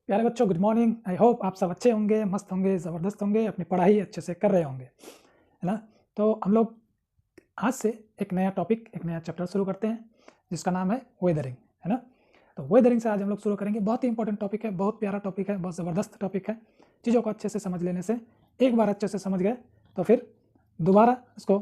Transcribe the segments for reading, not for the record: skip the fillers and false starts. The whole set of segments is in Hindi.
प्यारे बच्चों, गुड मॉर्निंग। आई होप आप सब अच्छे होंगे, मस्त होंगे, ज़बरदस्त होंगे, अपनी पढ़ाई अच्छे से कर रहे होंगे, है ना। तो हम लोग आज से एक नया टॉपिक, एक नया चैप्टर शुरू करते हैं जिसका नाम है वेदरिंग, है ना। तो वेदरिंग से आज हम लोग शुरू करेंगे। बहुत ही इंपॉर्टेंट टॉपिक है, बहुत प्यारा टॉपिक है, बहुत ज़बरदस्त टॉपिक है। चीज़ों को अच्छे से समझ लेने से, एक बार अच्छे से समझ गए तो फिर दोबारा इसको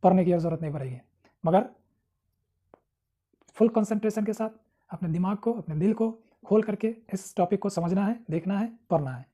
पढ़ने की ज़रूरत नहीं पड़ेगी, मगर फुल कंसंट्रेशन के साथ अपने दिमाग को, अपने दिल को खोल करके इस टॉपिक को समझना है, देखना है, पढ़ना है।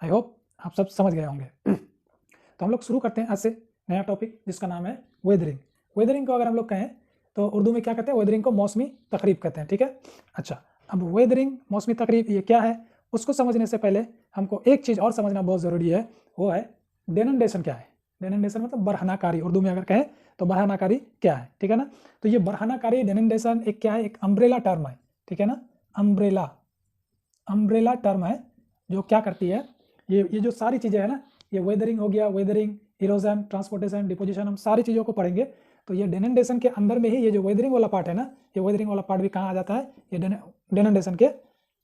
आई होप आप सब समझ गए होंगे। तो हम लोग शुरू करते हैं आज से नया टॉपिक जिसका नाम है वेदरिंग। वेदरिंग को अगर हम लोग कहें तो उर्दू में क्या कहते हैं? वेदरिंग को मौसमी तकरीब कहते हैं, ठीक है। अच्छा, अब वेदरिंग, मौसमी तकरीब, ये क्या है उसको समझने से पहले हमको एक चीज़ और समझना बहुत ज़रूरी है, वो है डेनोनेशन क्या है। डेनोनेशन मतलब बरहनाकारी, उर्दू में अगर कहें तो बरहनाकारी क्या है, ठीक है ना। तो ये बरहनाकारी, डेनोनेशन एक क्या है? एक अम्ब्रेला टर्म है, ठीक है ना। अम्ब्रेला टर्म है जो क्या करती है, ये जो सारी चीज़ें हैं ना, ये वेदरिंग हो गया, वेदरिंग, इरोजन, ट्रांसपोर्टेशन, डिपोजिशन, हम सारी चीज़ों को पढ़ेंगे। तो ये डेनोनेशन के अंदर में ही ये जो वेदरिंग वाला पार्ट है ना, ये वेदरिंग वाला पार्ट भी कहाँ आ जाता है? ये डेनोनेशन के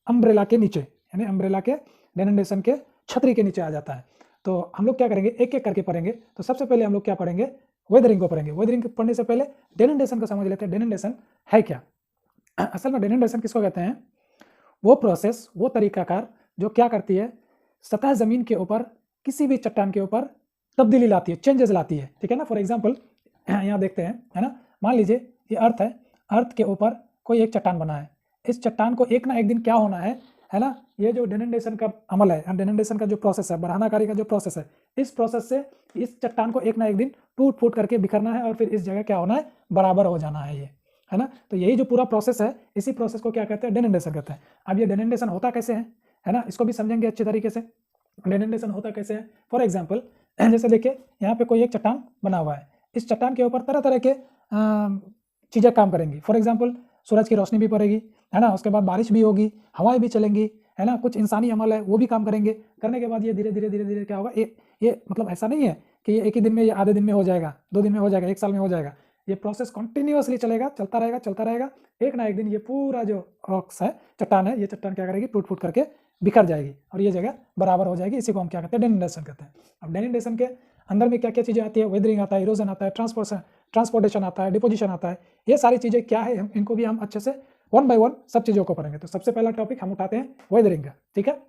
अम्ब्रेला के नीचे, यानी अम्ब्रेला के, डेनोनेशन के छतरी के नीचे आ जाता है। तो हम लोग क्या करेंगे, एक एक करके पढ़ेंगे। तो सबसे पहले हम लोग क्या पढ़ेंगे? वेदरिंग को पढ़ेंगे। वेदरिंग पढ़ने से पहले डेनोनेशन को समझ लेते हैं। डेनोनेशन है क्या? असल में डेनोनेशन किसको कहते हैं? वो प्रोसेस, वो तरीकाकार जो क्या करती है, सतह ज़मीन के ऊपर किसी भी चट्टान के ऊपर तब्दीली लाती है, चेंजेस लाती है, ठीक है ना। फॉर एग्जांपल यहाँ देखते हैं, है ना। मान लीजिए ये अर्थ है, अर्थ के ऊपर कोई एक चट्टान बना है। इस चट्टान को एक ना एक दिन क्या होना है ना। ये जो डेनोनेशन का अमल है, डेनोनेशन का जो प्रोसेस है, बरहनाकारी का जो प्रोसेस है, इस प्रोसेस से इस चट्टान को एक ना एक दिन टूट फूट करके बिखरना है और फिर इस जगह क्या होना है? बराबर हो जाना है ये, है ना। तो यही जो पूरा प्रोसेस है, इसी प्रोसेस को क्या कहते हैं? डेनोनेशन कहते हैं। अब ये डेनोनेशन होता कैसे है ना, इसको भी समझेंगे अच्छे तरीके से। डेनोनेशन होता कैसे है? फॉर एग्जांपल जैसे देखिए यहाँ पे कोई एक चट्टान बना हुआ है, इस चट्टान के ऊपर तरह तरह के चीज़ें काम करेंगी। फॉर एग्जांपल सूरज की रोशनी भी पड़ेगी, है ना, उसके बाद बारिश भी होगी, हवाएं भी चलेंगी, है ना, कुछ इंसानी अमल है वो भी काम करेंगे। करने के बाद ये धीरे धीरे धीरे धीरे क्या होगा, ये मतलब ऐसा नहीं है कि ये एक ही दिन में, ये आधे दिन में हो जाएगा, 2 दिन में हो जाएगा, 1 साल में हो जाएगा। ये प्रोसेस कंटिन्यूअसली चलेगा, चलता रहेगा, चलता रहेगा। एक ना एक दिन ये पूरा जो रॉक्स है, चट्टान है, ये चट्टान क्या करेगी? टूट फूट करके बिखर जाएगी और ये जगह बराबर हो जाएगी। इसी को हम क्या कहते हैं? डेनोनेशन कहते हैं। अब डेनोनेशन के अंदर में क्या क्या चीज़ें आती है? वेदरिंग आता है, इरोजन आता है, ट्रांसपोर्टेशन आता है, डिपोजिशन आता है। ये सारी चीज़ें क्या है, इनको भी हम अच्छे से वन बाय वन सब चीज़ों को पढ़ेंगे। तो सबसे पहला टॉपिक हम उठाते हैं वेदरिंग का, ठीक है।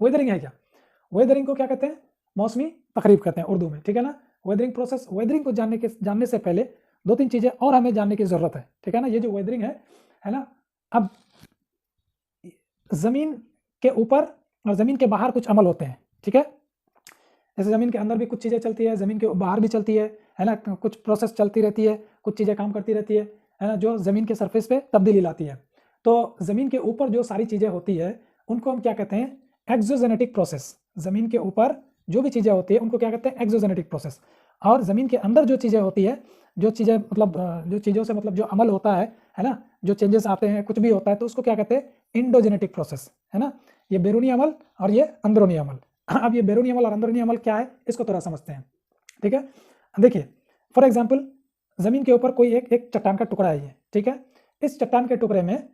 वेदरिंग है क्या? वेदरिंग को क्या कहते हैं? मौसमी तकरीब कहते हैं उर्दू में, ठीक है ना। वेदरिंग प्रोसेस, वेदरिंग को जानने से पहले 2-3 चीज़ें और हमें जानने की ज़रूरत है, ठीक है ना। ये जो वेदरिंग है ना, अब ज़मीन के ऊपर और ज़मीन के बाहर कुछ अमल होते हैं, ठीक है। जैसे ज़मीन के अंदर भी कुछ चीज़ें चलती है, ज़मीन के बाहर भी चलती है ना। कुछ प्रोसेस चलती रहती है, कुछ चीज़ें काम करती रहती है ना, जो ज़मीन के सरफेस पे तब्दीली लाती है। तो ज़मीन के ऊपर जो सारी चीज़ें होती है उनको हम क्या कहते हैं? Exogenetic process. ज़मीन के ऊपर जो भी चीज़ें होती है उनको क्या कहते हैं? Exogenetic process. और ज़मीन के अंदर जो चीज़ें होती है, जो चीज़ें मतलब जो चीज़ों से मतलब जो अमल होता है ना, जो चेंजेस आते हैं, कुछ भी होता है, तो उसको क्या कहते हैं? इंडोजेनेटिक प्रोसेस, है ना। ये बैरूनी अमल और ये अंदरूनी अमल। अब ये बैरूनी अमल और अंदरूनी अमल क्या है, इसको थोड़ा समझते हैं, ठीक है। देखिए फॉर एग्जांपल ज़मीन के ऊपर कोई एक चट्टान का टुकड़ा है ये, ठीक है। इस चट्टान के टुकड़े में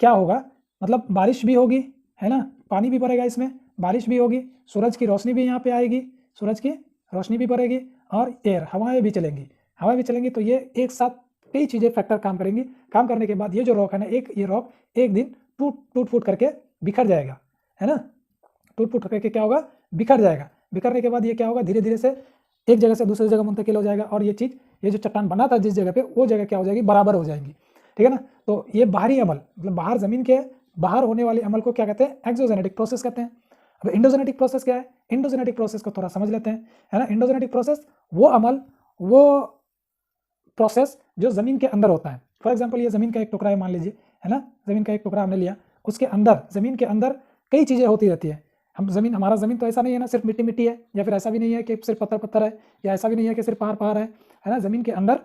क्या होगा, मतलब बारिश भी होगी, है ना, पानी भी पड़ेगा इसमें, बारिश भी होगी, सूरज की रोशनी भी यहाँ पे आएगी, सूरज की रोशनी भी पड़ेगी और एयर, हवाएं भी चलेंगी, हवाएं भी चलेंगी। तो ये एक साथ कई चीज़ें फैक्टर काम करेंगी। काम करने के बाद ये जो रॉक है ना, ये रॉक एक दिन टूट फूट करके बिखर जाएगा, है ना। टूट फूट करके क्या होगा? बिखर जाएगा। बिखरने के बाद ये क्या होगा? धीरे धीरे से एक जगह से दूसरी जगह मुंतकिल हो जाएगा और ये चीज़, ये जो चट्टान बना था जिस जगह पे, वो जगह क्या हो जाएगी? बराबर हो जाएंगी, ठीक है ना। तो ये बाहरी अमल, मतलब बाहर ज़मीन के बाहर होने वाले अमल को क्या कहते हैं? एक्सोजेनेटिक प्रोसेस कहते हैं। अब इंडोजेनेटिक प्रोसेस क्या है? इंडोजेनेटिक प्रोसेस को थोड़ा समझ लेते हैं, है ना। इंडोजेनेटिक प्रोसेस वो अमल, वो प्रोसेस जो ज़मीन के अंदर होता है। फॉर एग्जाम्पल ये ज़मीन का एक टुकड़ा है, मान लीजिए, है ना। ज़मीन का एक टुकड़ा हमने लिया, उसके अंदर, ज़मीन के अंदर कई चीज़ें होती रहती है। हम ज़मीन, हमारा ज़मीन तो ऐसा नहीं है ना सिर्फ मिट्टी मिट्टी है, या फिर ऐसा भी नहीं है कि सिर्फ पत्थर पत्थर है, या ऐसा भी नहीं है कि सिर्फ पहाड़ पहाड़ है ना। ज़मीन के अंदर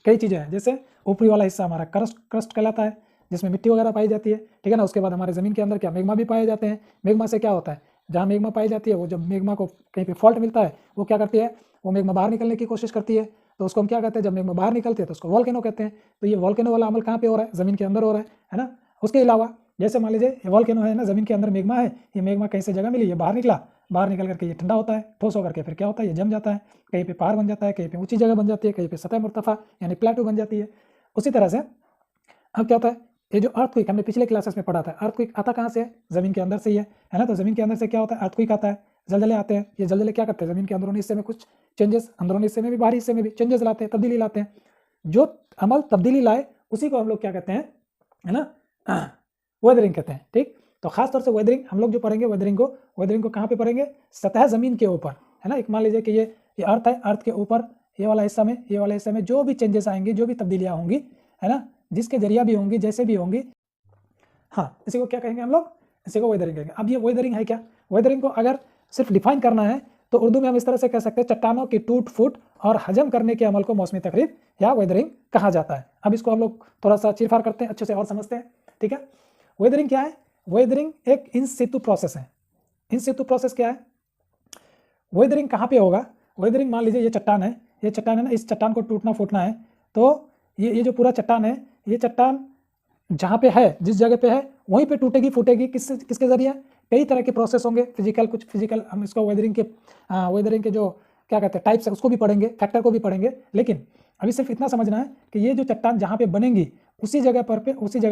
कई चीज़ें हैं। जैसे ऊपरी वाला हिस्सा हमारा क्रस्ट कहलाता है, जिसमें मिट्टी वगैरह पाई जाती है, ठीक है ना। उसके बाद हमारे ज़मीन के अंदर क्या, मेग्मा भी पाए जाते हैं। मेग्मा से क्या होता है? जहाँ मेग्मा पाई जाती है, वो जब मेग्मा को कहीं पे फॉल्ट मिलता है, वो क्या करती है? वो मेग्मा बाहर निकलने की कोशिश करती है। तो उसको हम क्या कहते हैं? जब मेग्मा बाहर निकलती है तो उसको वॉल्केनो कहते हैं। तो ये वॉल्केनो वाला अमल कहाँ पे हो रहा है? ज़मीन के अंदर हो रहा है ना। उसके अलावा जैसे मान लीजिए वॉल्केनो है ना, ज़मीन के अंदर मैग्मा है, ये मैग्मा कहीं से जगह मिली, ये बाहर निकला, बाहर निकल करके ये ठंडा होता है, ठोस होकर के फिर क्या होता है, ये जम जाता है, कहीं पे पहाड़ बन जाता है, कहीं पे ऊंची जगह बन जाती है, कहीं पे सतह मुर्तफा यानी प्लेटो बन जाती है। उसी तरह से अब क्या होता है, ये जो अर्थक्वेक हमने पिछले क्लासेस में पढ़ा था, अर्थक्वेक आता कहाँ से है, ज़मीन के अंदर से ही है ना। तो ज़मीन के अंदर से क्या होता है, अर्थक्वेक आता है, जलजले आते हैं। ये जलजले क्या करते हैं, ज़मीन के अंदरूनी हिस्से में कुछ चेंजेस, अंदरूनी हिस्से में भी बाहरी हिस्से में भी चेंजेस लाते हैं, तब्दीली लाते हैं। जो अमल तब्दीली लाए उसी को हम लोग क्या कहते हैं, है ना, वेदरिंग कहते हैं। ठीक, तो खास तौर से वेदरिंग हम लोग जो पढ़ेंगे, वेदरिंग को कहाँ पे पढ़ेंगे, सतह ज़मीन के ऊपर, है ना। एक मान लीजिए कि ये अर्थ है, अर्थ के ऊपर ये वाला हिस्सा में जो भी चेंजेस आएंगे, जो भी तब्दीलियाँ होंगी, है ना, जिसके जरिया भी होंगी, जैसे भी होंगी, हाँ, इसी को क्या कहेंगे हम लोग, इसी को वेदरिंग कहेंगे। अब ये वेदरिंग है क्या, वेदरिंग को अगर सिर्फ डिफाइन करना है तो उर्दू में हम इस तरह से कह सकते हैं, चट्टानों की टूट फूट और हजम करने के अमल को मौसमी तकरीब या वेदरिंग कहा जाता है। अब इसको हम लोग थोड़ा सा चीरफाड़ करते हैं, अच्छे से और समझते हैं। ठीक है, वेदरिंग क्या है, वेदरिंग एक इन सितु प्रोसेस है। इन सितु प्रोसेस क्या है, वेदरिंग कहाँ पे होगा, वेदरिंग मान लीजिए ये चट्टान है, ना, इस चट्टान को टूटना फूटना है, तो ये जो पूरा चट्टान है, ये चट्टान जहाँ पे है, जिस जगह पे है वहीं पे टूटेगी फूटेगी, किसके जरिए, कई तरह के प्रोसेस होंगे, कुछ फिजिकल, हम इसको वेदरिंग के जो क्या कहते हैं टाइप्स है उसको भी पढ़ेंगे, फैक्टर को भी पढ़ेंगे। लेकिन अभी सिर्फ इतना समझना है कि ये जो चट्टान जहाँ पे बनेंगी उसी जगह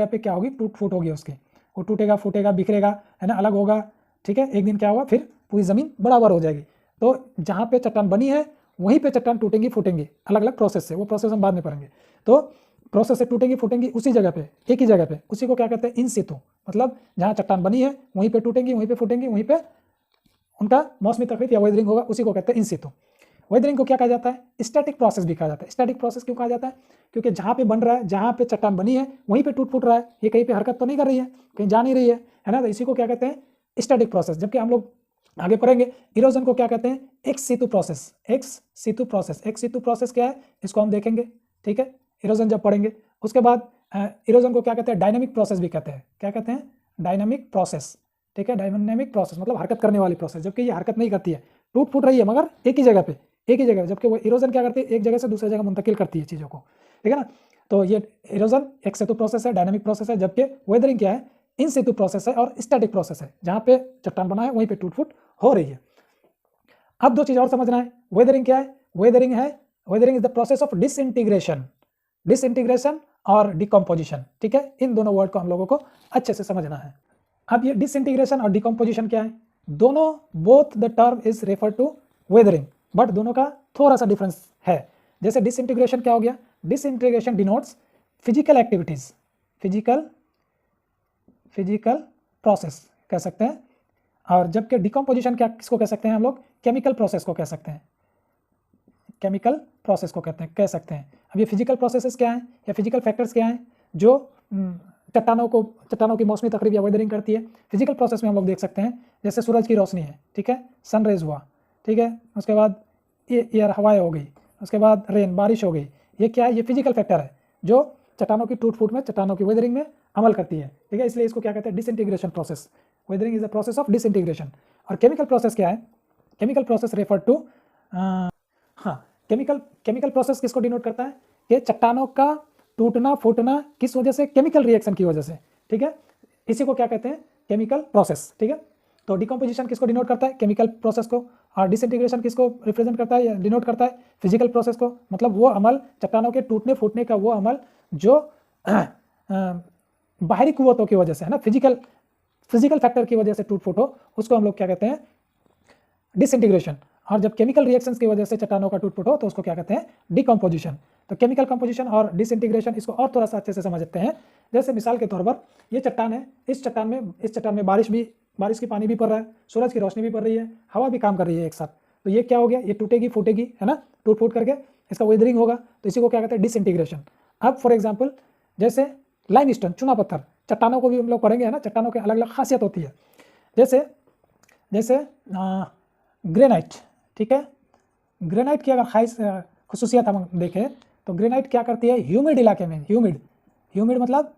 पे क्या होगी, टूट फूट होगी उसकी, वो टूटेगा फूटेगा बिखरेगा, है ना, अलग होगा। ठीक है, एक दिन क्या होगा, फिर पूरी ज़मीन बराबर हो जाएगी। तो जहाँ पे चट्टान बनी है वहीं पे चट्टान टूटेंगी फूटेंगी, अलग अलग प्रोसेस से, वो प्रोसेस हम बाद में पढ़ेंगे। तो प्रोसेस से टूटेंगी फूटेंगी उसी जगह पे, एक ही जगह पे, उसी को क्या कहते हैं, इन सितु, मतलब जहाँ चट्टान बनी है वहीं पे टूटेंगी, वहीं पे फूटेंगी, वहीं पे उनका मौसमी तकरीब या वेदरिंग होगा, उसी को कहते हैं इन सितु। वेदरिंग को क्या कहा जाता है, स्टैटिक प्रोसेस भी कहा जाता है। स्टैटिक प्रोसेस क्यों कहा जाता है, क्योंकि जहाँ पे बन रहा है, जहाँ पे चट्टान बनी है वहीं पे टूट फूट रहा है, ये कहीं पे हरकत तो नहीं कर रही है, कहीं जा नहीं रही है ना, तो इसी को क्या कहते हैं, स्टैटिक प्रोसेस। जबकि हम लोग आगे पढ़ेंगे इरोजन को क्या कहते हैं, एक्स सितु प्रोसेस। एक्स सितु प्रोसेस क्या है, इसको हम देखेंगे। ठीक है, इरोजन जब पढ़ेंगे उसके बाद इरोजन को क्या कहते हैं, डायनामिक प्रोसेस भी कहते हैं। क्या कहते हैं, डायनामिक प्रोसेस। ठीक है, डायनामिक प्रोसेस मतलब हरकत करने वाली प्रोसेस, जबकि ये हरकत नहीं करती है, टूट फूट रही है मगर एक ही जगह पे, जबकि वो इरोजन क्या करती है, एक जगह से दूसरी जगह मुंतकिल करती है चीज़ों को। ठीक है ना, तो ये इरोजन एक सितु प्रोसेस है, डायनामिक प्रोसेस है, जबकि वेदरिंग क्या है, इन सितु प्रोसेस है और स्टैटिक प्रोसेस है, जहाँ पे चट्टान बना है वहीं पे टूट फूट हो रही है। अब दो चीज़ और समझना है, वेदरिंग क्या है, weathering is the process of disintegration और डिकम्पोजिशन। ठीक है, इन दोनों वर्ड को हम लोगों को अच्छे से समझना है। अब ये डिसइंटीग्रेशन और डिकम्पोजिशन क्या है, दोनों both the term is refer to weathering, but दोनों का थोड़ा सा डिफरेंस है। जैसे डिसइंटीग्रेशन क्या हो गया, disintegration denotes physical activities, physical process कह सकते हैं, और जबकि डिकम्पोजिशन क्या किसको कह सकते हैं हम लोग, केमिकल प्रोसेस को कह सकते हैं, केमिकल प्रोसेस को कह सकते हैं। अब ये फिजिकल प्रोसेसेस क्या हैं या फिजिकल फैक्टर्स क्या हैं जो चट्टानों की मौसमी तकरीब या वेदरिंग करती है। फिजिकल प्रोसेस में हम लोग देख सकते हैं, जैसे सूरज की रोशनी है, ठीक है, सनरेज हुआ, ठीक है, उसके बाद ये एयर हवाएं हो गई, उसके बाद रेन बारिश हो गई, ये क्या है, ये फिजिकल फैक्टर है जो चट्टानों की टूट फूट में, चट्टानों की वेदरिंग में अमल करती है। ठीक है, इसलिए इसको क्या कहते हैं, disintegration process. Weathering is the process of disintegration. और केमिकल प्रोसेस क्या है, केमिकल प्रोसेस रेफर टू, हाँ, केमिकल प्रोसेस किसको डिनोट करता है कि चट्टानों का टूटना फूटना किस वजह से, केमिकल रिएक्शन की वजह से। ठीक है, इसी को क्या कहते हैं, केमिकल प्रोसेस। ठीक है, तो डिकम्पोजिशन किसको डिनोट करता है, केमिकल प्रोसेस को, और डिसइंटीग्रेशन किसको रिप्रेजेंट करता है या डिनोट करता है, फिजिकल प्रोसेस को। मतलब वो अमल, चट्टानों के टूटने फूटने का वो अमल जो बाहरी कुव्वतों की वजह से है ना, फिजिकल फैक्टर की वजह से टूट फूट हो, उसको हम लोग क्या कहते हैं, डिसइंटीग्रेशन। और जब केमिकल रिएक्शंस की वजह से चट्टानों का टूट फूट हो तो उसको क्या कहते हैं, डिकम्पोजिशन। तो केमिकल कंपोजिशन और डिसइंटीग्रेशन, इसको और थोड़ा सा अच्छे से समझते हैं। जैसे मिसाल के तौर पर ये चट्टान है, इस चट्टान में बारिश की पानी भी पड़ रहा है, सूरज की रोशनी भी पड़ रही है, हवा भी काम कर रही है एक साथ। तो ये क्या हो गया, ये टूटेगी फूटेगी, है ना, टूट फूट करके इसका वेदरिंग होगा, तो इसी को क्या कहते हैं, डिसइंटीग्रेशन। अब फॉर एग्जाम्पल जैसे लाइमस्टोन, चूना पत्थर, चट्टानों को भी हम लोग पढ़ेंगे, है ना, चट्टानों की अलग अलग खासियत होती है। जैसे ग्रेनाइट, ठीक है, ग्रेनाइट की अगर खास खसूसियत हम देखें तो ग्रेनाइट क्या करती है, ह्यूमिड इलाके में, ह्यूमिड मतलब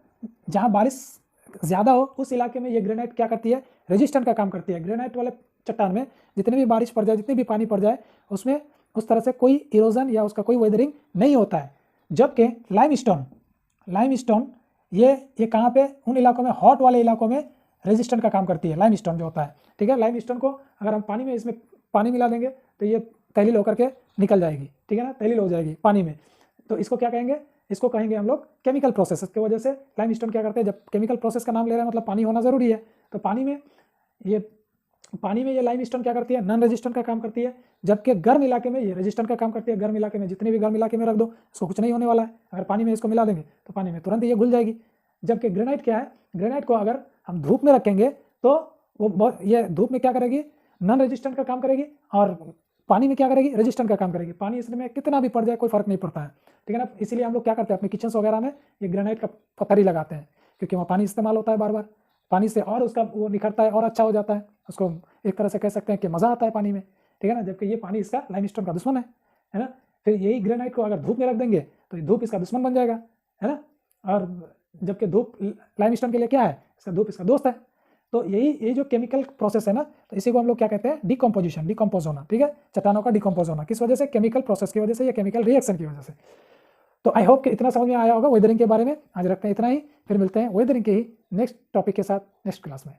जहाँ बारिश ज़्यादा हो उस इलाके में ये ग्रेनाइट क्या करती है, रेजिस्टेंट का काम करती है। ग्रेनाइट वाले चट्टान में जितनी भी बारिश पड़ जाए, जितनी भी पानी पड़ जाए, उसमें उस तरह से कोई इरोजन या उसका कोई वेदरिंग नहीं होता है। जबकि लाइमस्टोन ये कहाँ पे, उन इलाकों में, हॉट वाले इलाकों में रेजिस्टेंट का काम करती है, लाइमस्टोन जो होता है, ठीक है। लाइमस्टोन को अगर हम पानी में, इसमें पानी मिला देंगे तो ये तैलील होकर के निकल जाएगी, ठीक है ना, तैलील हो जाएगी पानी में। तो इसको क्या कहेंगे, इसको कहेंगे हम लोग केमिकल प्रोसेस की वजह से लाइमस्टोन क्या करते हैं, जब केमिकल प्रोसेस का नाम ले रहे हैं मतलब पानी होना ज़रूरी है, तो पानी में ये लाइमस्टोन क्या करती है, नॉन रेजिस्टेंट का काम करती है, जबकि गर्म इलाके में ये रेजिस्टेंट का काम करती है। गर्म इलाके में, जितने भी गर्म इलाके में रख दो इसको कुछ नहीं होने वाला है, अगर पानी में इसको मिला देंगे तो पानी में तुरंत ये घुल जाएगी। जबकि ग्रेनाइट क्या है, ग्रेनाइट को अगर हम धूप में रखेंगे तो वो ये धूप में क्या करेगी, नॉन रेजिस्टेंट का काम करेगी, और पानी में क्या करेगी, रेजिस्टेंट का काम करेगी। पानी इसमें कितना भी पड़ जाए कोई फर्क नहीं पड़ता है, ठीक है ना। इसीलिए हम लोग क्या करते हैं अपने किचन वगैरह में ये ग्रेनाइट का पत्थर ही लगाते हैं, क्योंकि वहाँ पानी इस्तेमाल होता है बार बार, पानी से और उसका वो निखरता है और अच्छा हो जाता है, उसको एक तरह से कह सकते हैं कि मज़ा आता है पानी में, ठीक है ना। जबकि ये पानी इसका लाइमस्टोन का दुश्मन है ना। फिर यही ग्रेनाइट को अगर धूप में रख देंगे तो धूप इसका दुश्मन बन जाएगा, है ना। और जबकि धूप लाइमस्टोन के लिए क्या है, इसका धूप इसका दोस्त है। तो ये जो केमिकल प्रोसेस है ना, तो इसी को हम लोग क्या कहते हैं, डिकम्पोजिशन, डिकम्पोज होना, ठीक है। चट्टानों का डिकम्पोज होना किस वजह से, केमिकल प्रोसेस की वजह से या केमिकल रिएक्शन की वजह से। तो आई होप कि इतना समझ में आया होगा वेदरिंग के बारे में। आज रखते हैं इतना ही, फिर मिलते हैं वेदरिंग के ही नेक्स्ट टॉपिक के साथ नेक्स्ट क्लास में।